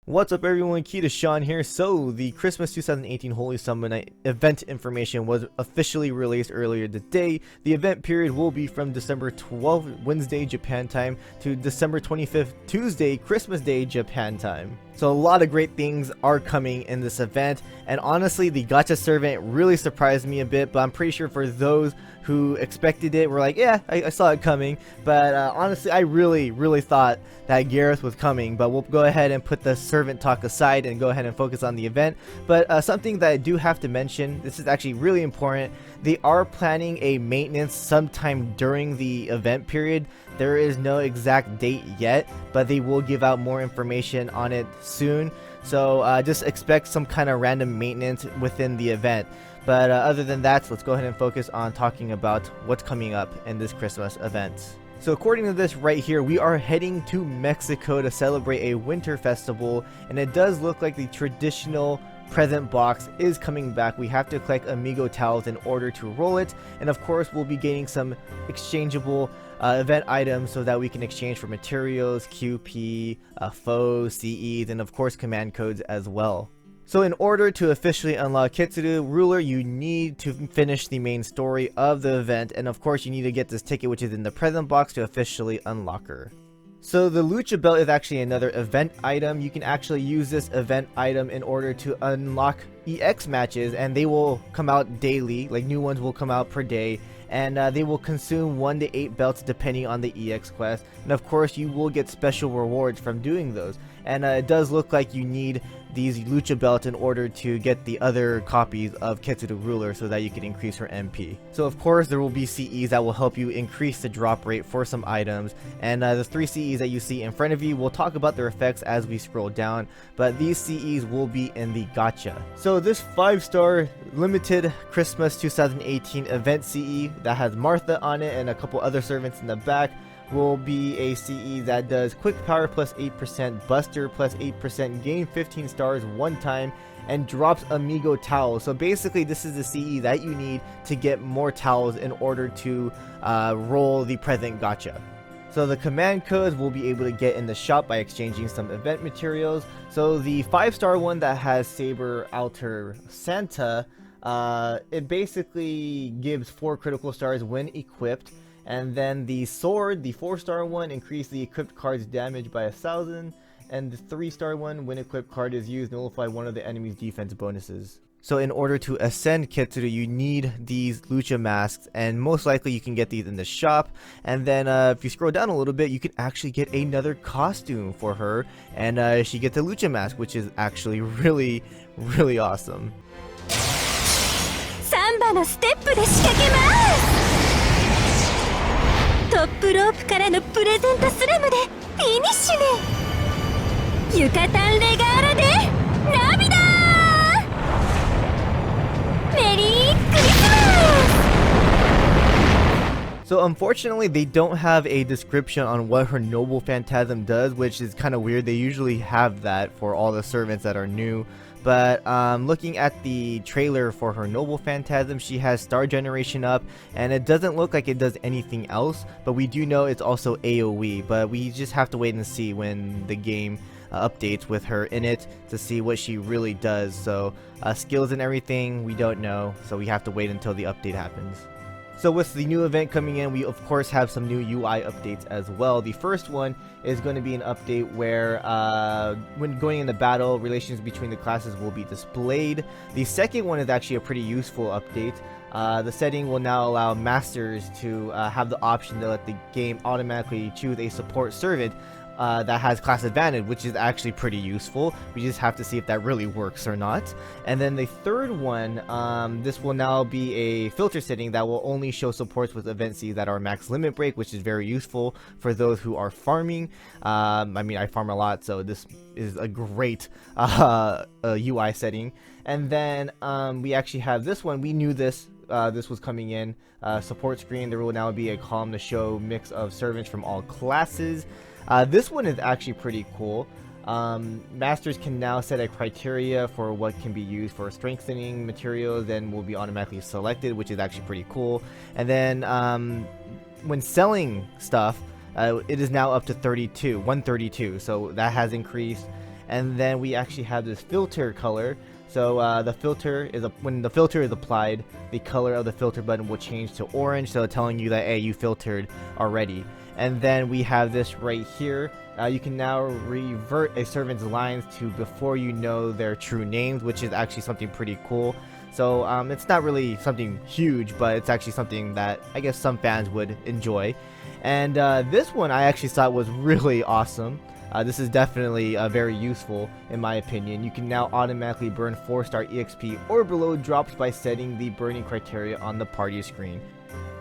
What's up everyone, KitaSean here. So the Christmas 2018 Holy Summer Night event information was officially released earlier today. The event period will be from December 12th, Wednesday, Japan time, to December 25th, Tuesday, Christmas Day, Japan time. So a lot of great things are coming in this event, and honestly the gacha servant really surprised me a bit, but I'm pretty sure for those who expected it were like, yeah, I saw it coming. But honestly, I really thought that Gareth was coming, but we'll go ahead and put the servant talk aside and go ahead and focus on the event. But something that I do have to mention, this is actually really important, they are planning a maintenance sometime during the event period. There is no exact date yet, but they will give out more information on it soon. So just expect some kind of random maintenance within the event. But other than that, let's go ahead and focus on talking about what's coming up in this Christmas event. So according to this right here, we are heading to Mexico to celebrate a winter festival, and it does look like the traditional present box is coming back. We have to collect amigo towels in order to roll it, and of course we'll be gaining some exchangeable event items so that we can exchange for materials, QP, foes, CEs, and of course command codes as well. So in order to officially unlock Kitsuru Ruler, you need to finish the main story of the event, and of course you need to get this ticket which is in the present box to officially unlock her. So the Lucha Belt is actually another event item. You can actually use this event item in order to unlock EX matches, and they will come out daily, like new ones will come out per day, and they will consume 1 to 8 belts depending on the EX quest, and of course you will get special rewards from doing those. And it does look like you need these Lucha belts in order to get the other copies of Kitsuru Ruler so that you can increase her MP. So of course there will be CEs that will help you increase the drop rate for some items, and the 3 CEs that you see in front of you, we'll talk about their effects as we scroll down, but these CEs will be in the gacha. So this 5-star limited Christmas 2018 event CE that has Martha on it and a couple other servants in the back will be a CE that does quick power plus 8%, buster plus 8%, gain 15 stars one time, and drops amigo towels. So basically this is the CE that you need to get more towels in order to roll the present gacha. So the command codes we'll be able to get in the shop by exchanging some event materials. So the 5-star one that has Saber Alter Santa, it basically gives 4 critical stars when equipped. And then the sword, the 4-star one, increase the equipped card's damage by 1,000. And the 3-star one, when equipped card is used, nullify one of the enemy's defense bonuses. So in order to ascend Kitsuru, you need these Lucha masks, and most likely you can get these in the shop. And then if you scroll down a little bit, you can actually get another costume for her, and she gets a Lucha mask, which is actually really awesome. Samba no stepで仕掛けます。トップロープからのプレゼントスラムでフィニッシュね。ユカタンレガーラで涙。メリークリスマス。So unfortunately they don't have a description on what her noble phantasm does, which is kind of weird. They usually have that for all the servants that are new. But looking at the trailer for her noble phantasm, she has star generation up, and it doesn't look like it does anything else, but we do know it's also AoE. But we just have to wait and see when the game updates with her in it to see what she really does. So skills and everything we don't know, so we have to wait until the update happens. So with the new event coming in, we of course have some new UI updates as well. The first one is going to be an update where when going into battle, relations between the classes will be displayed. The second one is actually a pretty useful update. The setting will now allow masters to have the option to let the game automatically choose a support servant that has class advantage, which is actually pretty useful. We just have to see if that really works or not. And then the third one, this will now be a filter setting that will only show supports with event Cs that are max limit break, which is very useful for those who are farming. I mean, I farm a lot, so this is a great UI setting. And then we actually have this one. We knew this. This was coming in. Support screen, there will now be a column to show mix of servants from all classes. This one is actually pretty cool. Masters can now set a criteria for what can be used for strengthening materials, then will be automatically selected, which is actually pretty cool. And then when selling stuff, It is now up to 132, so that has increased. And then we actually have this filter color. So the filter is when the filter is applied, the color of the filter button will change to orange, so telling you that, hey, you filtered already. And then we have this right here. You can now revert a servant's lines to before you know their true names, which is actually something pretty cool. So it's not really something huge, but it's actually something that I guess some fans would enjoy. And this one I actually thought was really awesome. This is definitely very useful in my opinion. You can now automatically burn 4-star EXP or below drops by setting the burning criteria on the party screen.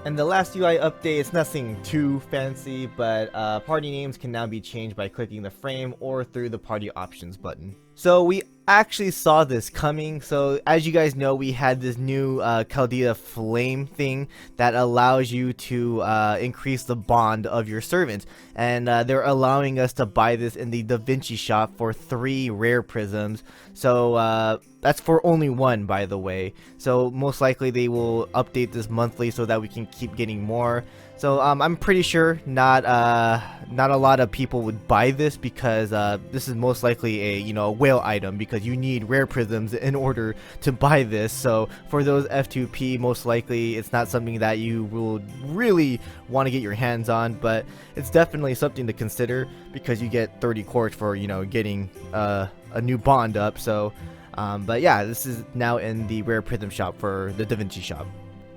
And the last UI update, it's nothing too fancy, but party names can now be changed by clicking the frame or through the party options button. So we actually saw this coming. So as you guys know, we had this new Chaldea flame thing that allows you to increase the bond of your servants, and they're allowing us to buy this in the Da Vinci shop for 3 rare prisms. So that's for only 1, by the way. So most likely they will update this monthly so that we can keep getting more. So I'm pretty sure not a lot of people would buy this, because this is most likely a whale item, because you need rare prisms in order to buy this. So for those F2P, most likely it's not something that you will really want to get your hands on, but it's definitely something to consider, because you get 30 quartz for getting a new bond up. So but yeah, this is now in the rare prism shop for the Da Vinci shop.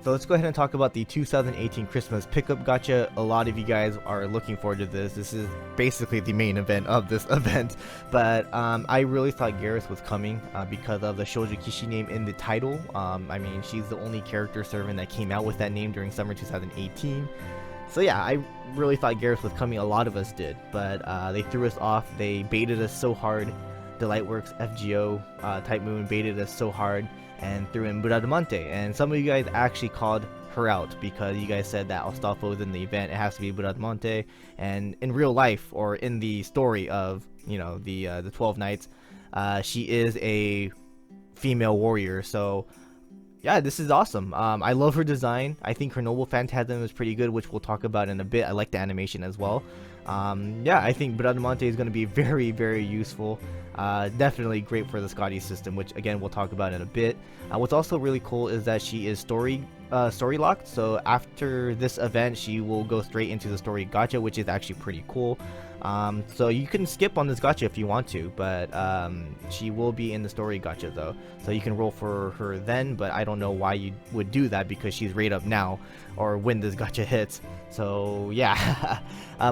So let's go ahead and talk about the 2018 Christmas pickup gacha. A lot of you guys are looking forward to this. This is basically the main event of this event. But I really thought Garrus was coming because of the Shoujo Kishi name in the title. I mean, she's the only character servant that came out with that name during summer 2018. So yeah, I really thought Garrus was coming. A lot of us did, but they threw us off. They baited us so hard. The Lightworks FGO Type Moon baited us so hard and threw in Bradamante, and some of you guys actually called her out because you guys said that Astolfo is in the event, it has to be Bradamante, and in real life, or in the story of the 12 Knights, she is a female warrior. So yeah, this is awesome. I love her design. I think her Noble Phantasm is pretty good, which we'll talk about in a bit. I like the animation as well. Yeah, I think Bradamante is going to be very, very useful. Definitely great for the Scotty system, which again we'll talk about in a bit. What's also really cool is that she is story locked, so after this event she will go straight into the story gacha, which is actually pretty cool. So you can skip on this gacha if you want to, but she will be in the story gacha though, so you can roll for her then, but I don't know why you would do that because she's right up now or when this gacha hits. So yeah.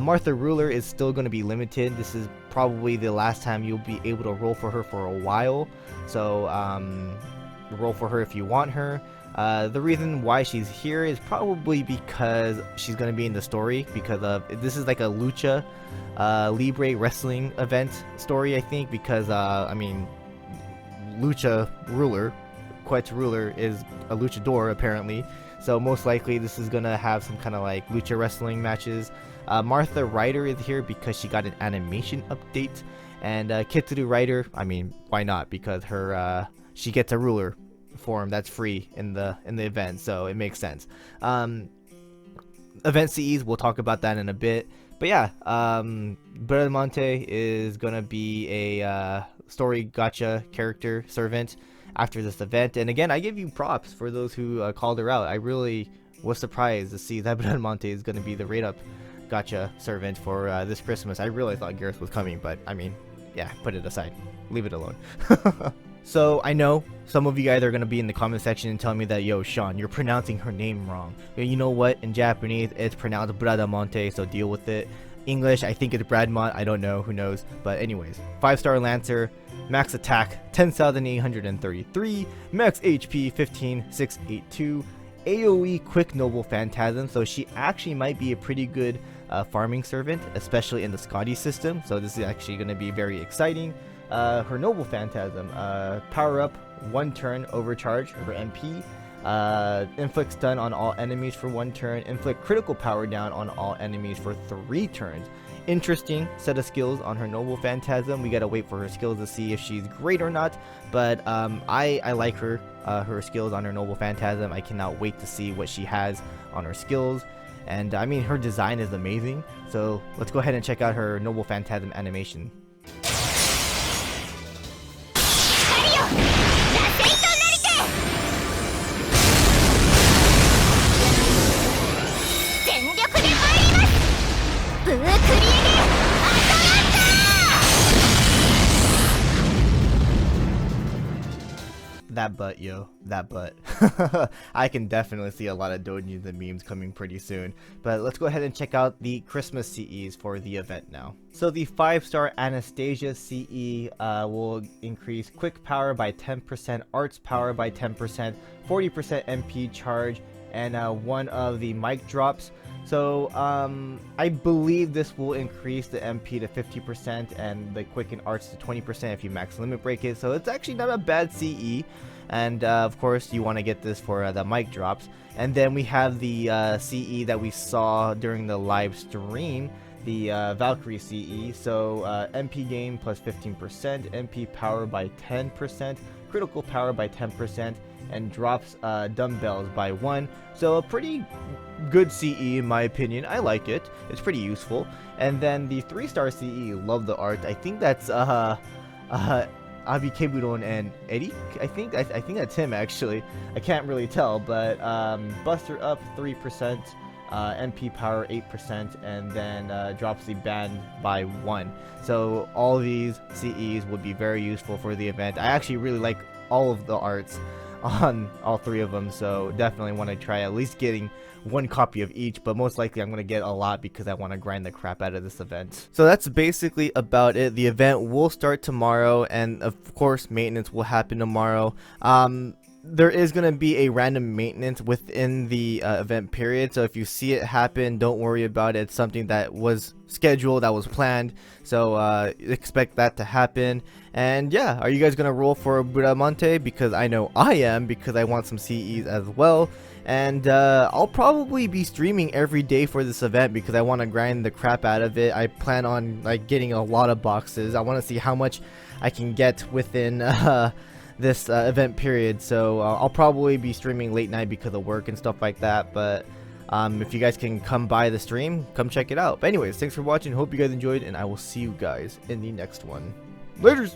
Martha Ruler is still going to be limited. This is probably the last time you'll be able to roll for her for a while, so roll for her if you want her. The reason why she's here is probably because she's going to be in the story, because of this is like a lucha libre wrestling event story, I think, because I mean, lucha ruler, Quet's ruler is a luchador apparently, so most likely this is gonna have some kind of like lucha wrestling matches. Martha Ryder is here because she got an animation update, and Kitsuru Ryder, I mean, why not, because her she gets a ruler form that's free in the event, so it makes sense. Event CEs, we'll talk about that in a bit, but yeah, Bradamante is gonna be a story gacha character servant after this event, and again, I give you props for those who called her out. I really was surprised to see that Bradamante is gonna be the rate up gacha servant for this Christmas. I really thought Garrus was coming, but I mean, yeah, put it aside, leave it alone. So I know some of you guys are going to be in the comment section and tell me that, yo, Sean, you're pronouncing her name wrong. You know what? In Japanese, it's pronounced Bradamante, so deal with it. English, I think it's Bradmont. I don't know. Who knows? But anyways, 5-star Lancer, max attack 10,833, max HP 15,682, AoE quick Noble Phantasm, so she actually might be a pretty good farming servant, especially in the Scotty system. So this is actually going to be very exciting. Her Noble Phantasm, power up 1 turn, overcharge her MP, inflict stun on all enemies for 1 turn, inflict critical power down on all enemies for 3 turns. Interesting set of skills on her Noble Phantasm. We gotta wait for her skills to see if she's great or not, but I like her skills on her Noble Phantasm. I cannot wait to see what she has on her skills. And I mean, her design is amazing. So let's go ahead and check out her Noble Phantasm animation. That butt, yo, that butt. I can definitely see a lot of dojins and memes coming pretty soon. But let's go ahead and check out the Christmas CEs for the event now. So the 5-star Anastasia CE will increase quick power by 10%, arts power by 10%, 40% MP charge, and one of the mic drops. So I believe this will increase the MP to 50% and the quicken arts to 20% if you max limit break it. So it's actually not a bad CE. And of course you want to get this for the mic drops. And then we have the CE that we saw during the live stream, the Valkyrie CE. So MP gain plus 15%, MP power by 10%, critical power by 10%, and drops dumbbells by 1. So a pretty good CE in my opinion. I like it. It's pretty useful. And then the 3-star CE, love the art. I think that's Abi Kebudon and Eddie. I think that's him actually. I can't really tell, but Buster up 3%, MP power 8%, and then drops the band by 1. So all these CEs would be very useful for the event. I actually really like all of the arts on all 3 of them, so definitely want to try at least getting 1 copy of each, but most likely I'm going to get a lot because I want to grind the crap out of this event. So that's basically about it. The event will start tomorrow, and of course maintenance will happen tomorrow. There is going to be a random maintenance within the event period, so if you see it happen, don't worry about it. It's something that was scheduled, that was planned, so expect that to happen. And yeah, are you guys going to roll for Bradamante? Because I know I am, because I want some CEs as well. And I'll probably be streaming every day for this event because I want to grind the crap out of it. I plan on like getting a lot of boxes. I want to see how much I can get within this event period. So I'll probably be streaming late night because of work and stuff like that. But if you guys can come by the stream, come check it out. But anyways, thanks for watching. Hope you guys enjoyed, and I will see you guys in the next one. Laters!